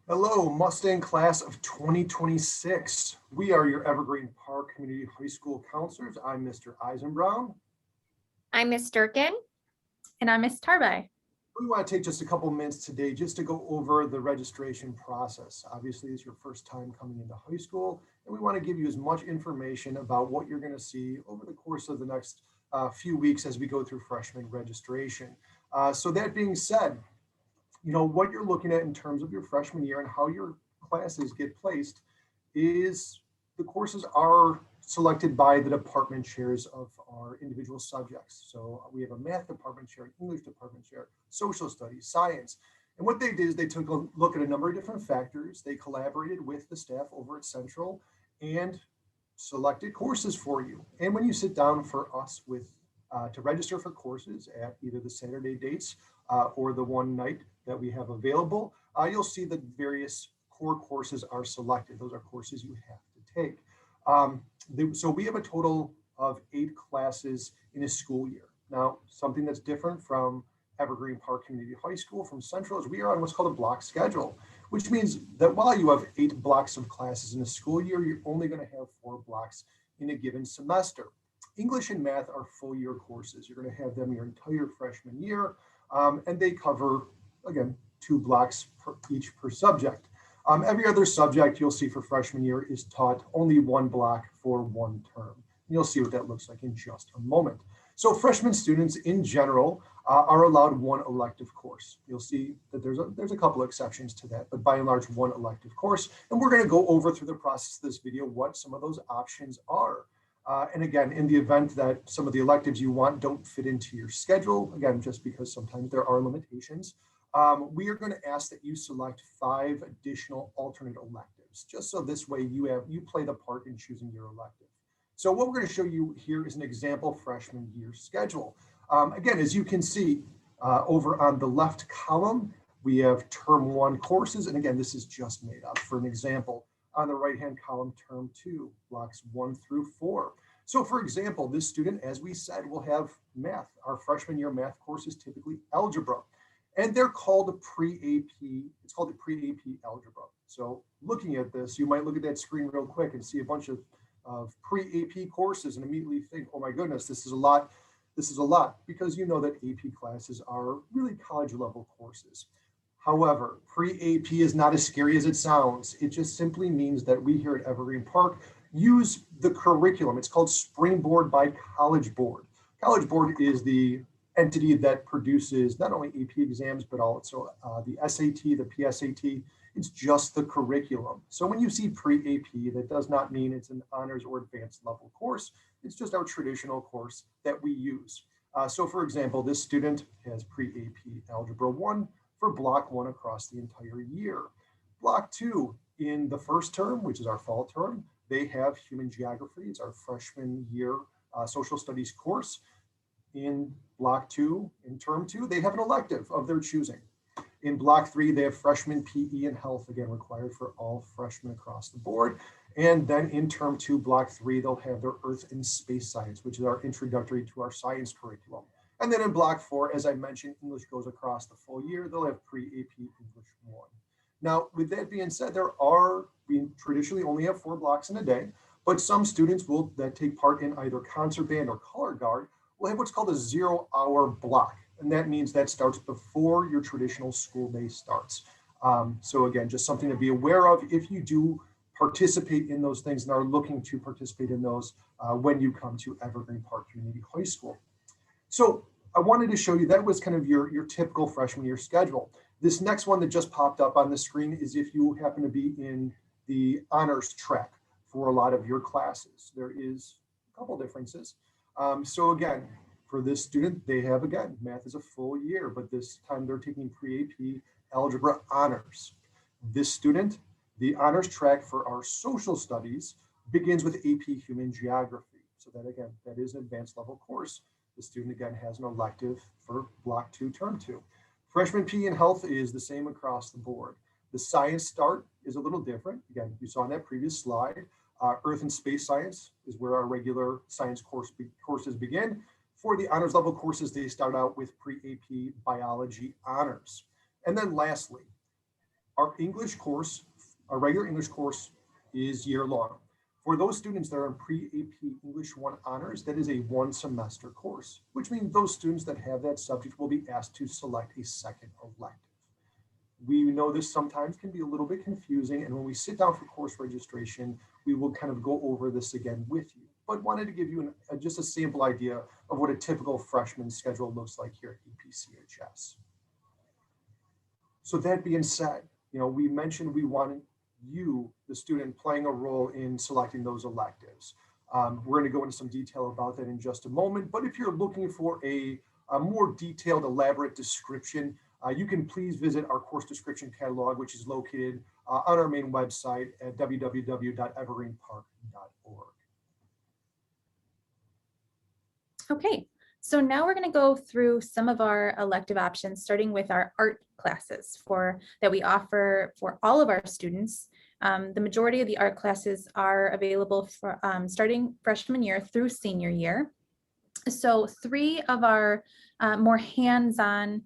Hello, Mustang class of 2026. We are your Evergreen Park Community High School counselors. I'm Mr. Eisenbrown. I'm Miss Durkin. And I'm Miss Tarby. We want to take just a couple minutes today just to go over the registration process. Obviously, it's your first time coming into high school, and we want to give you as much information about what you're going to see over the course of the next few weeks as we go through freshman registration. So that being said, what you're looking at in terms of your freshman year and how your classes get placed is the courses are selected by the department chairs of our individual subjects. So we have a math department chair, an English department chair, social studies, science. And what they did is they took a look at a number of different factors. They collaborated with the staff over at Central and selected courses for you. And when you sit down for us to register for courses at either the Saturday dates or the one night that we have available, you'll see that various core courses are selected. Those are courses you have to take. So we have a total of 8 classes in a school year. Now, something that's different from Evergreen Park Community High School from Central is we are on what's called a block schedule, which means that while you have 8 blocks of classes in a school year, you're only going to have 4 blocks in a given semester. English and math are full year courses. You're going to have them your entire freshman year, and they cover, again, 2 blocks each per subject. Every other subject you'll see for freshman year is taught only 1 block for 1 term. You'll see what that looks like in just a moment. So freshman students in general are allowed 1 elective course. You'll see that there's a couple exceptions to that, but by and large 1 elective course. And we're going to go over through the process of this video what some of those options are. And again, in the event that some of the electives you want don't fit into your schedule, again, just because sometimes there are limitations, we are going to ask that you select 5 additional alternate electives, just so this way you play the part in choosing your elective. So what we're going to show you here is an example freshman year schedule. Again, as you can see over on the left column, we have term 1 courses. And again, this is just made up for an example. On the right-hand column, term 2, blocks 1 through 4. So for example, this student, as we said, will have math. Our freshman year math course is typically algebra. And they're called a pre-AP, it's called a pre-AP algebra. So looking at this, you might look at that screen real quick and see a bunch of pre-AP courses and immediately think, oh my goodness, this is a lot. This is a lot, because you know that AP classes are really college level courses. However, pre-AP is not as scary as it sounds. It just simply means that we here at Evergreen Park use the curriculum. It's called Springboard by College Board. College Board is the entity that produces not only AP exams, but also the SAT, the PSAT. It's just the curriculum. So when you see pre-AP, that does not mean it's an honors or advanced level course. It's just our traditional course that we use. So for example, this student has pre-AP Algebra 1 for block 1 across the entire year. Block 2 in the first term, which is our fall term, they have human geography. It's our freshman year social studies course. In block 2, in term 2, they have an elective of their choosing. In block 3, they have freshman PE and health, again, required for all freshmen across the board. And then in term 2, block 3, they'll have their earth and space science, which is our introductory to our science curriculum. And then in block 4, as I mentioned, English goes across the full year. They'll have pre-AP English 1. Now, with that being said, we traditionally only have 4 blocks in a day, but some students that take part in either concert band or color guard will have what's called a 0-hour block. And that means that starts before your traditional school day starts. So again, just something to be aware of if you do participate in those things and are looking to participate in those when you come to Evergreen Park Community High School. So I wanted to show you that was kind of your typical freshman year schedule. This next one that just popped up on the screen is if you happen to be in the honors track for a lot of your classes. There is a couple differences. So again, for this student, they have, again, math is a full year, but this time they're taking pre-AP algebra honors. This student, the honors track for our social studies begins with AP human geography. So that, again, that is an advanced level course. The student, again, has an elective for block 2, term 2. Freshman PE and health is the same across the board. The science start is a little different. Again, you saw in that previous slide, earth and space science is where our regular science courses begin. For the honors level courses, they start out with pre-AP biology honors. And then lastly, Our English course, our regular English course is year long. For those students that are in pre-AP English 1 honors, that is a 1 semester course, which means those students that have that subject will be asked to select a second elective. We know this sometimes can be a little bit confusing, and when we sit down for course registration, we will kind of go over this again with you, but wanted to give you just a sample idea of what a typical freshman schedule looks like here at EPCHS. So that being said, we mentioned we wanted you, the student, playing a role in selecting those electives. We're going to go into some detail about that in just a moment, but if you're looking for a more detailed, elaborate description, you can please visit our course description catalog, which is located on our main website at www.evergreenpark.org. Okay, so now we're going to go through some of our elective options, starting with our art classes that we offer for all of our students. The majority of the art classes are available for starting freshman year through senior year. So 3 of our more hands-on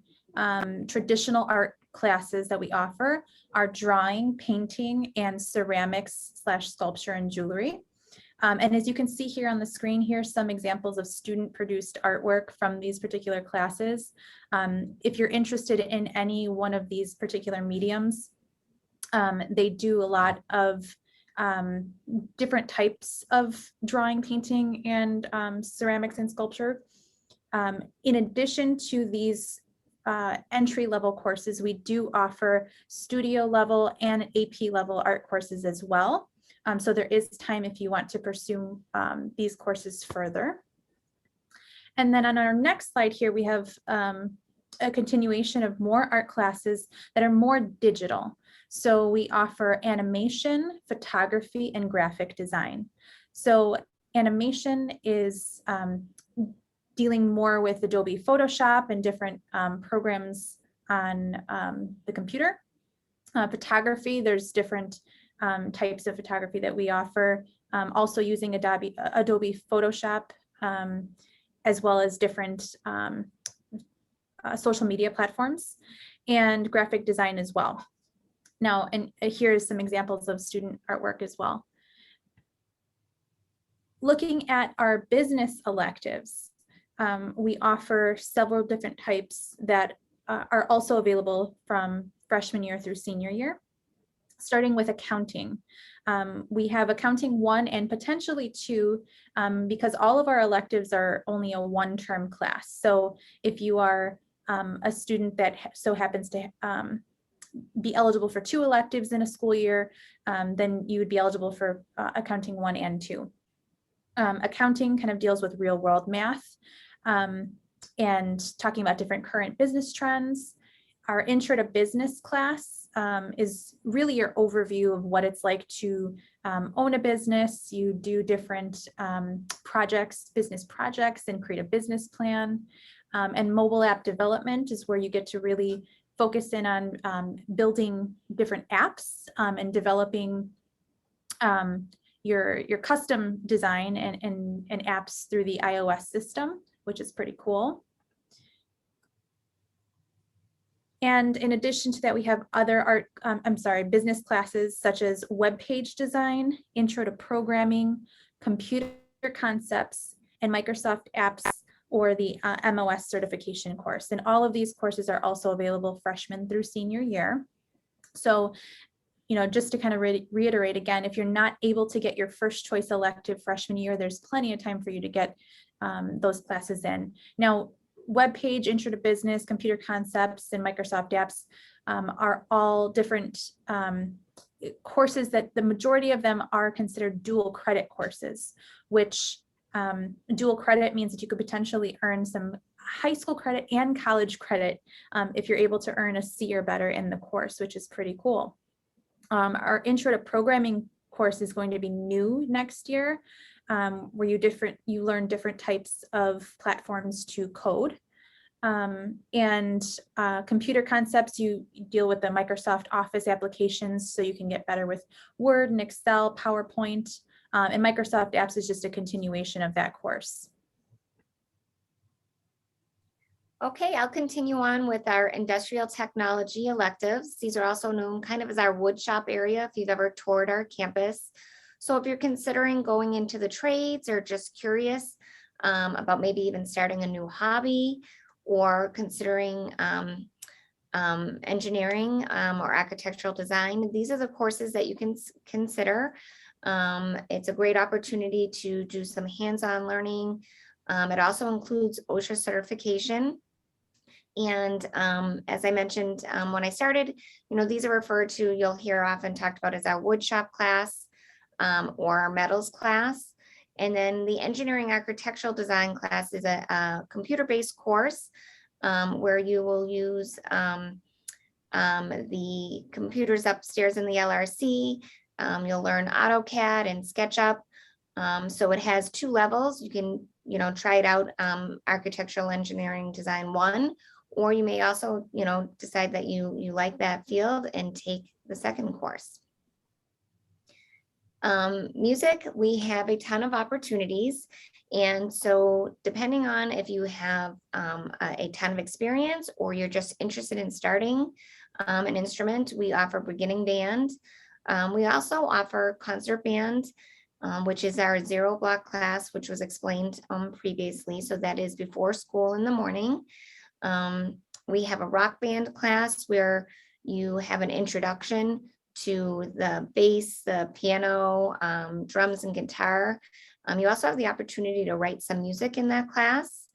traditional art classes that we offer are drawing, painting, and ceramics/sculpture and jewelry. And as you can see here on the screen, here's some examples of student-produced artwork from these particular classes. If you're interested in any one of these particular mediums, they do a lot of different types of drawing, painting, and ceramics and sculpture. In addition to these entry-level courses, we do offer studio level and AP level art courses as well. So there is time if you want to pursue these courses further. And then on our next slide here, we have a continuation of more art classes that are more digital. So we offer animation, photography, and graphic design. So animation is dealing more with Adobe Photoshop and different programs on the computer. Photography, there's different types of photography that we offer, also using Adobe Photoshop, as well as different social media platforms, and graphic design as well. Now, and here's some examples of student artwork as well. Looking at our business electives, we offer several different types that are also available from freshman year through senior year. Starting with accounting. We have accounting 1 and potentially 2 because all of our electives are only a 1-term class. So if you are a student that so happens to be eligible for 2 electives in a school year, then you would be eligible for accounting 1 and 2. Accounting kind of deals with real world math and talking about different current business trends. Our intro to business class is really your overview of what it's like to own a business. You do different projects, business projects, and create a business plan. And mobile app development is where you get to really focus in on building different apps and developing your custom design and apps through the iOS system, which is pretty cool. And in addition to that, we have other business classes such as web page design, intro to programming, computer concepts, and Microsoft apps, or the MOS certification course. And all of these courses are also available freshman through senior year. So, just to kind of reiterate again, if you're not able to get your first choice elective freshman year, there's plenty of time for you to get those classes in. Now, web page, intro to business, computer concepts, and Microsoft apps are all different courses that the majority of them are considered dual credit courses, which dual credit means that you could potentially earn some high school credit and college credit if you're able to earn a C or better in the course, which is pretty cool. Our intro to programming course is going to be new next year, where you learn different types of platforms to code. And computer concepts, you deal with the Microsoft Office applications so you can get better with Word and Excel, PowerPoint, and Microsoft apps is just a continuation of that course. Okay, I'll continue on with our industrial technology electives. These are also known kind of as our wood shop area if you've ever toured our campus. So if you're considering going into the trades or just curious about maybe even starting a new hobby or considering engineering or architectural design, these are the courses that you can consider. It's a great opportunity to do some hands-on learning. It also includes OSHA certification. And as I mentioned when I started, these are referred to, you'll hear often talked about as our wood shop class or our metals class. And then the engineering architectural design class is a computer-based course where you will use the computers upstairs in the LRC. You'll learn AutoCAD and SketchUp. So it has 2 levels. You can, try it out, architectural engineering design 1, or you may also, decide that you like that field and take the second course. Music, we have a ton of opportunities. And so depending on if you have a ton of experience or you're just interested in starting an instrument, we offer beginning band. We also offer concert band, which is our 0 block class, which was explained previously. So that is before school in the morning. We have a rock band class where you have an introduction to the bass, the piano, drums, and guitar. You also have the opportunity to write some music in that class.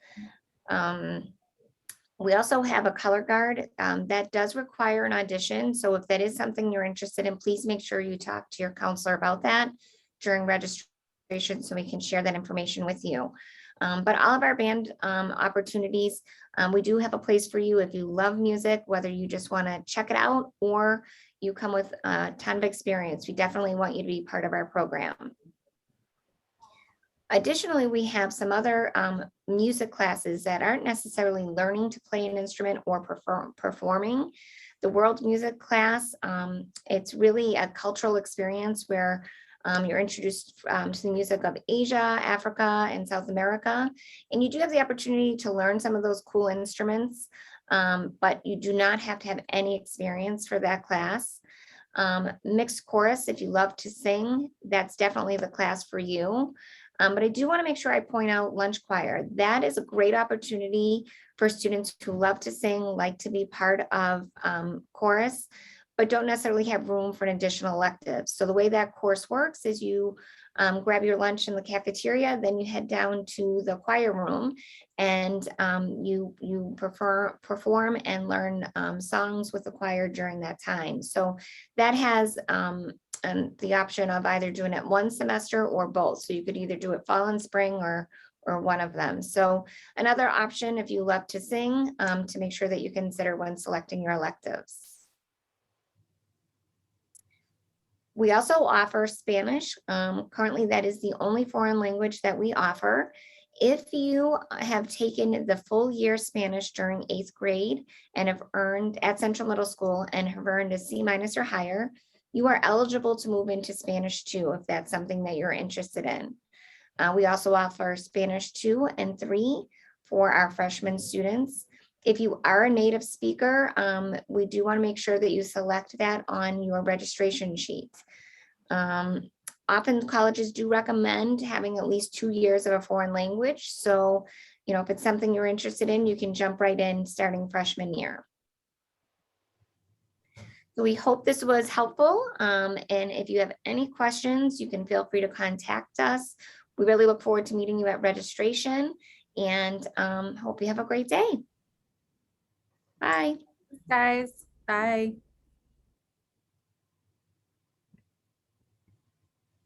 We also have a color guard that does require an audition. So if that is something you're interested in, please make sure you talk to your counselor about that during registration so we can share that information with you. But all of our band opportunities, we do have a place for you if you love music, whether you just want to check it out or you come with a ton of experience. We definitely want you to be part of our program. Additionally, we have some other music classes that aren't necessarily learning to play an instrument or performing. The world music class, it's really a cultural experience where you're introduced to the music of Asia, Africa, and South America. And you do have the opportunity to learn some of those cool instruments, but you do not have to have any experience for that class. Mixed chorus, if you love to sing, that's definitely the class for you. But I do want to make sure I point out lunch choir. That is a great opportunity for students who love to sing, like to be part of chorus, but don't necessarily have room for an additional elective. So the way that course works is you grab your lunch in the cafeteria, then you head down to the choir room and you perform and learn songs with the choir during that time. So that has the option of either doing it 1 semester or both. So you could either do it fall and spring or one of them. So another option if you love to sing to make sure that you consider when selecting your electives. We also offer Spanish. Currently, that is the only foreign language that we offer. If you have taken the full year Spanish during 8th grade and have earned at Central Middle School and have earned a C- or higher, you are eligible to move into Spanish 2 if that's something that you're interested in. We also offer Spanish 2 and 3 for our freshman students. If you are a native speaker, we do want to make sure that you select that on your registration sheet. Often colleges do recommend having at least 2 years of a foreign language. So, if it's something you're interested in, you can jump right in starting freshman year. So we hope this was helpful. And if you have any questions, you can feel free to contact us. We really look forward to meeting you at registration and hope you have a great day. Bye. Guys, bye.